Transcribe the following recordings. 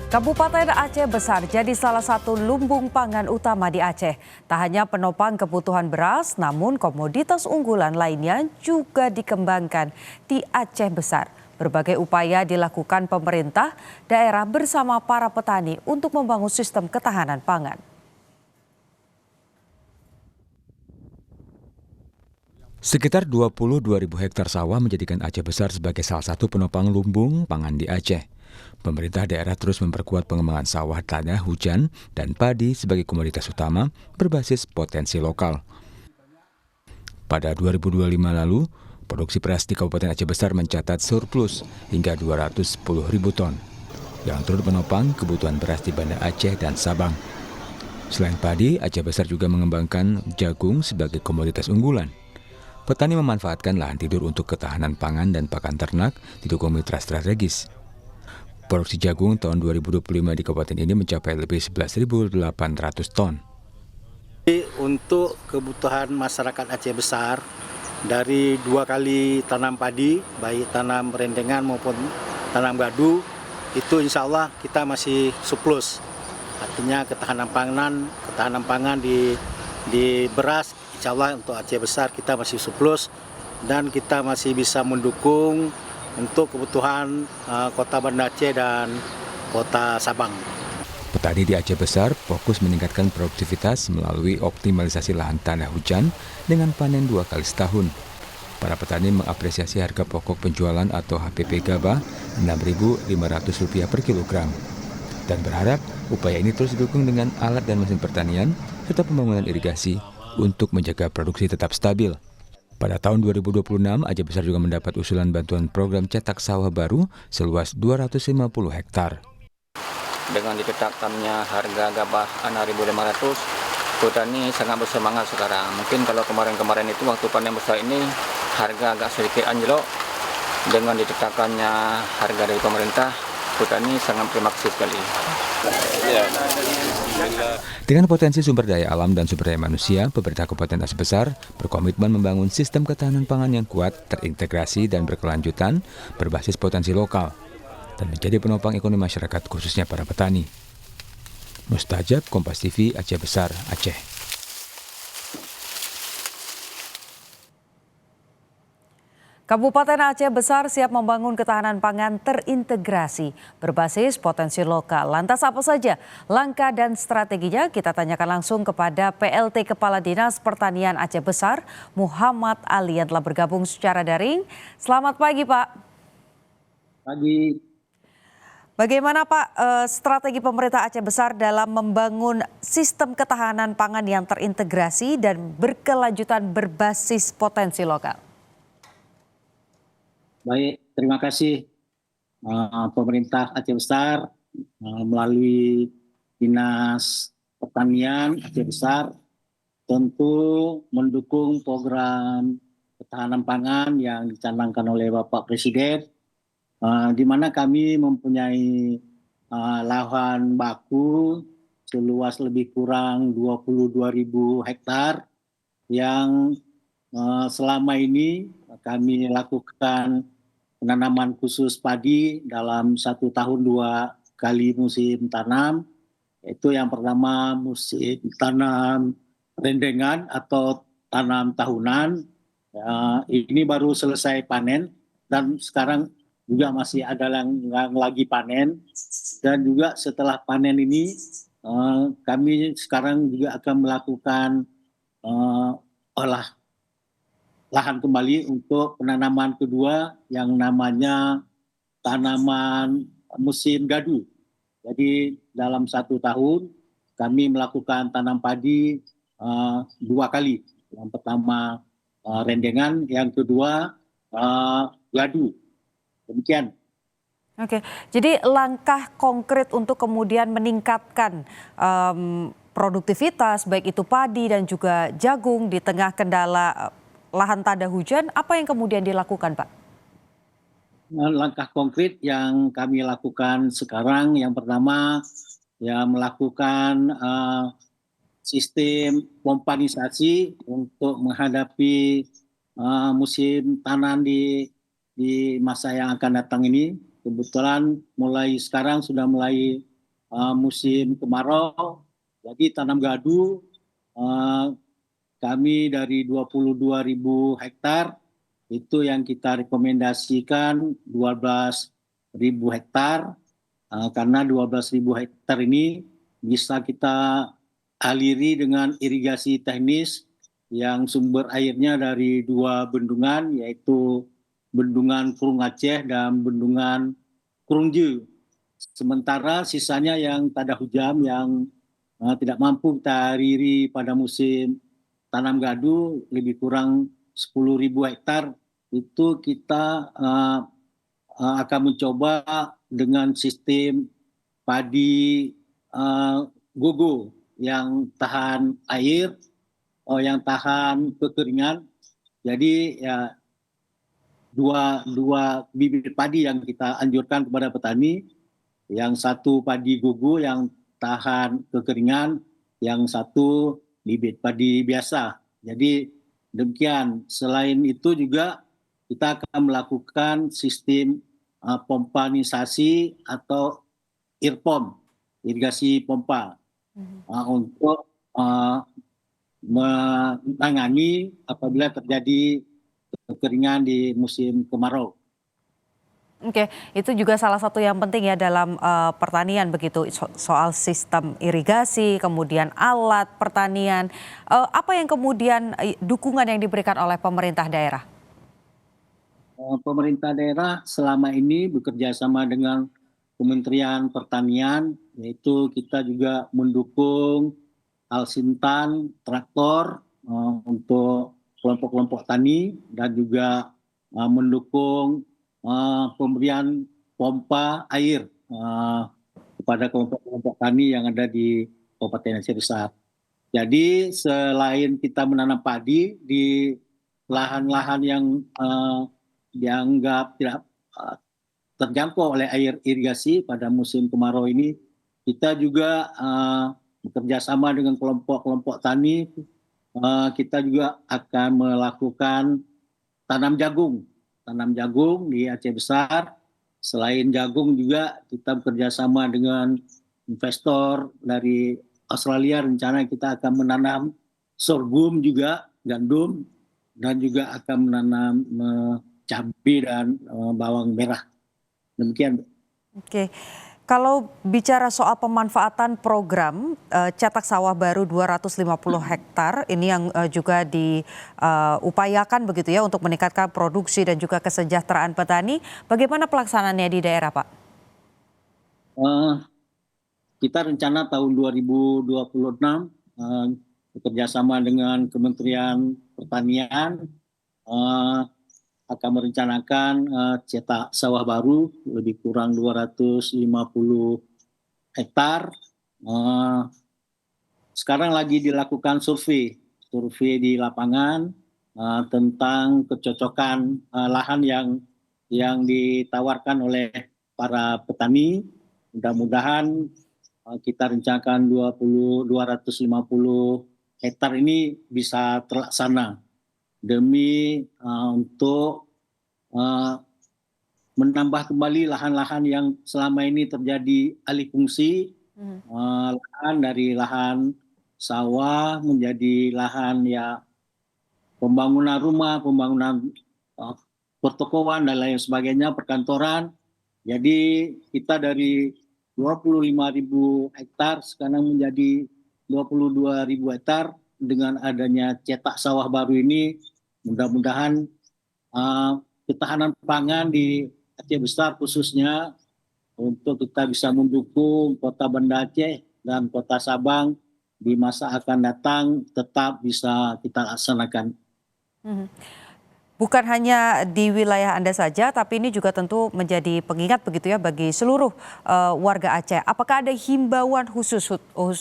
Kabupaten Aceh Besar jadi salah satu lumbung pangan utama di Aceh. Tak hanya penopang kebutuhan beras, namun komoditas unggulan lainnya juga dikembangkan di Aceh Besar. Berbagai upaya dilakukan pemerintah daerah bersama para petani untuk membangun sistem ketahanan pangan. Sekitar 22.000 hektar sawah menjadikan Aceh Besar sebagai salah satu penopang lumbung pangan di Aceh. Pemerintah daerah terus memperkuat pengembangan sawah tanah hujan dan padi sebagai komoditas utama berbasis potensi lokal. Pada 2025 lalu, produksi beras di Kabupaten Aceh Besar mencatat surplus hingga 210.000 ton, yang turut menopang kebutuhan beras di Banda Aceh dan Sabang. Selain padi, Aceh Besar juga mengembangkan jagung sebagai komoditas unggulan. Petani memanfaatkan lahan tidur untuk ketahanan pangan dan pakan ternak didukung mitra strategis. Produksi jagung tahun 2025 di kabupaten ini mencapai lebih 11.800 ton. Untuk kebutuhan masyarakat Aceh Besar, dari 2 kali tanam padi, baik tanam rendengan maupun tanam gadu, itu insya Allah kita masih surplus. Artinya ketahanan pangan di beras, insya Allah untuk Aceh Besar kita masih surplus dan kita masih bisa mendukung untuk kebutuhan kota Banda Aceh dan kota Sabang. Petani di Aceh Besar fokus meningkatkan produktivitas melalui optimalisasi lahan tanah hujan dengan panen 2 kali setahun. Para petani mengapresiasi harga pokok penjualan atau HPP gabah Rp6.500 per kilogram dan berharap upaya ini terus didukung dengan alat dan mesin pertanian serta pembangunan irigasi untuk menjaga produksi tetap stabil. Pada tahun 2026, Aceh Besar juga mendapat usulan bantuan program cetak sawah baru seluas 250 hektar. Dengan ditetapkannya harga gabah Rp6.500, petani sangat bersemangat sekarang. Mungkin kalau kemarin-kemarin itu waktu panen besar ini harga agak sedikit anjlok. Dengan ditetapkannya harga dari pemerintah, petani sangat terima kasih sekali. Dengan potensi sumber daya alam dan sumber daya manusia, pemerintah Kabupaten Aceh Besar berkomitmen membangun sistem ketahanan pangan yang kuat, terintegrasi dan berkelanjutan berbasis potensi lokal dan menjadi penopang ekonomi masyarakat khususnya para petani. Mustajab, Kompas TV, Aceh Besar, Aceh. Kabupaten Aceh Besar siap membangun ketahanan pangan terintegrasi berbasis potensi lokal. Lantas apa saja langkah dan strateginya? Kita tanyakan langsung kepada PLT Kepala Dinas Pertanian Aceh Besar, Muhammad Ali yang telah bergabung secara daring. Selamat pagi, Pak. Pagi. Bagaimana Pak strategi pemerintah Aceh Besar dalam membangun sistem ketahanan pangan yang terintegrasi dan berkelanjutan berbasis potensi lokal? Baik, terima kasih pemerintah Aceh Besar melalui Dinas Pertanian Aceh Besar tentu mendukung program ketahanan pangan yang dicanangkan oleh Bapak Presiden, di mana kami mempunyai lahan baku seluas lebih kurang 22.000 hektar yang selama ini kami lakukan penanaman khusus padi dalam 1 tahun 2 kali musim tanam. Itu yang pertama musim tanam rendengan atau tanam tahunan. Ini baru selesai panen dan sekarang juga masih ada yang lagi panen. Dan juga setelah panen ini kami sekarang juga akan melakukan lahan kembali untuk penanaman kedua yang namanya tanaman musim gadu. Jadi dalam 1 tahun kami melakukan tanam padi 2 kali. Yang pertama rendengan, yang kedua gadu. Demikian. Oke, jadi langkah konkret untuk kemudian meningkatkan produktivitas baik itu padi dan juga jagung di tengah kendala lahan tanda hujan, apa yang kemudian dilakukan, Pak? Langkah konkret yang kami lakukan sekarang, yang pertama ya melakukan sistem pompanisasi untuk menghadapi musim tanam di masa yang akan datang ini. Kebetulan mulai sekarang sudah mulai musim kemarau. Jadi tanam gadu uh, kami dari 22.000 hektar itu yang kita rekomendasikan 12.000 hektar. Karena 12.000 hektar ini bisa kita aliri dengan irigasi teknis yang sumber airnya dari dua bendungan, yaitu Bendungan Kurung Aceh dan Bendungan Kurungje. Sementara sisanya yang tak ada hujan, yang tidak mampu kita aliri pada musim tanam gadu, lebih kurang 10.000 hektar, itu kita akan mencoba dengan sistem padi gogo yang tahan air, yang tahan kekeringan. Jadi ya dua bibit padi yang kita anjurkan kepada petani, yang satu padi gogo yang tahan kekeringan, yang satu bibit padi biasa. Jadi demikian. Selain itu juga kita akan melakukan sistem pompanisasi atau IRPOM, irigasi pompa, untuk menangani apabila terjadi kekeringan di musim kemarau. Oke, itu juga salah satu yang penting ya dalam pertanian begitu, soal sistem irigasi, kemudian alat pertanian. Apa yang kemudian dukungan yang diberikan oleh pemerintah daerah? Pemerintah daerah selama ini bekerja sama dengan Kementerian Pertanian, yaitu kita juga mendukung Alsintan traktor untuk kelompok-kelompok tani, dan juga mendukung pemberian pompa air kepada kelompok-kelompok tani yang ada di Kabupaten Aceh Besar. Jadi selain kita menanam padi di lahan-lahan yang dianggap tidak terjangkau oleh air irigasi pada musim kemarau ini, kita juga bekerja sama dengan kelompok-kelompok tani. Kita juga akan melakukan tanam jagung di Aceh Besar. Selain jagung juga kita bekerja sama dengan investor dari Australia. Rencana kita akan menanam sorghum juga, gandum, dan juga akan menanam cabai dan bawang merah. Demikian. Oke. Kalau bicara soal pemanfaatan program cetak sawah baru 250 hektar ini yang juga diupayakan begitu ya untuk meningkatkan produksi dan juga kesejahteraan petani, bagaimana pelaksanaannya di daerah, Pak? Kita rencana tahun 2026 bekerjasama dengan Kementerian Pertanian akan merencanakan cetak sawah baru lebih kurang 250 hektar. Sekarang lagi dilakukan survei di lapangan tentang kecocokan lahan yang ditawarkan oleh para petani. Mudah-mudahan kita rencanakan 250 hektar ini bisa terlaksana demi untuk menambah kembali lahan-lahan yang selama ini terjadi alih fungsi, lahan dari lahan sawah menjadi lahan ya pembangunan rumah, pembangunan pertokoan dan lain sebagainya, perkantoran. Jadi kita dari 25.000 hektar sekarang menjadi 22.000 hektar. Dengan adanya cetak sawah baru ini, mudah-mudahan ketahanan pangan di Aceh Besar khususnya untuk kita bisa mendukung Kota Banda Aceh dan Kota Sabang di masa akan datang tetap bisa kita laksanakan. Bukan hanya di wilayah Anda saja, tapi ini juga tentu menjadi pengingat begitu ya bagi seluruh warga Aceh. Apakah ada himbauan khusus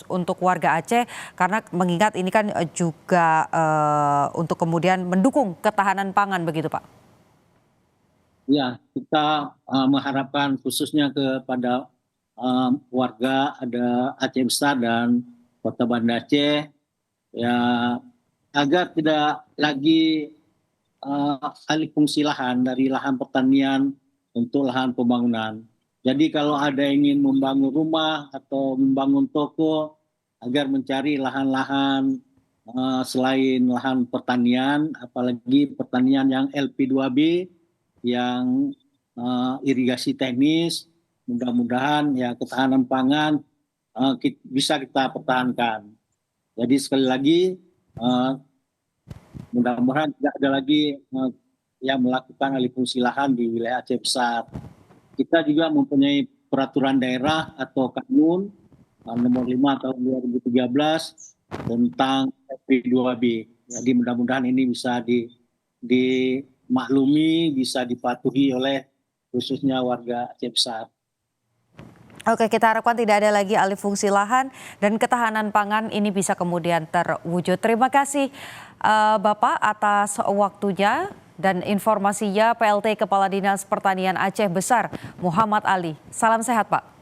untuk warga Aceh? Karena mengingat ini kan juga untuk kemudian mendukung ketahanan pangan begitu, Pak? Ya, kita mengharapkan khususnya kepada warga ada Aceh Besar dan Kota Banda Aceh ya agar tidak lagi alih fungsi lahan dari lahan pertanian untuk lahan pembangunan. Jadi kalau ada yang ingin membangun rumah atau membangun toko agar mencari lahan-lahan selain lahan pertanian, apalagi pertanian yang LP2B, yang irigasi teknis, mudah-mudahan ya ketahanan pangan bisa kita pertahankan. Jadi sekali lagi mudah-mudahan tidak ada lagi yang melakukan alih fungsi lahan di wilayah Aceh Besar. Kita juga mempunyai peraturan daerah atau kanun nomor 5 tahun 2013 tentang LP2B. Jadi mudah-mudahan ini bisa dimaklumi, bisa dipatuhi oleh khususnya warga Aceh Besar. Oke, kita harapkan tidak ada lagi alih fungsi lahan dan ketahanan pangan ini bisa kemudian terwujud. Terima kasih Bapak atas waktunya dan informasinya. PLT Kepala Dinas Pertanian Aceh Besar Muhammad Ali. Salam sehat Pak.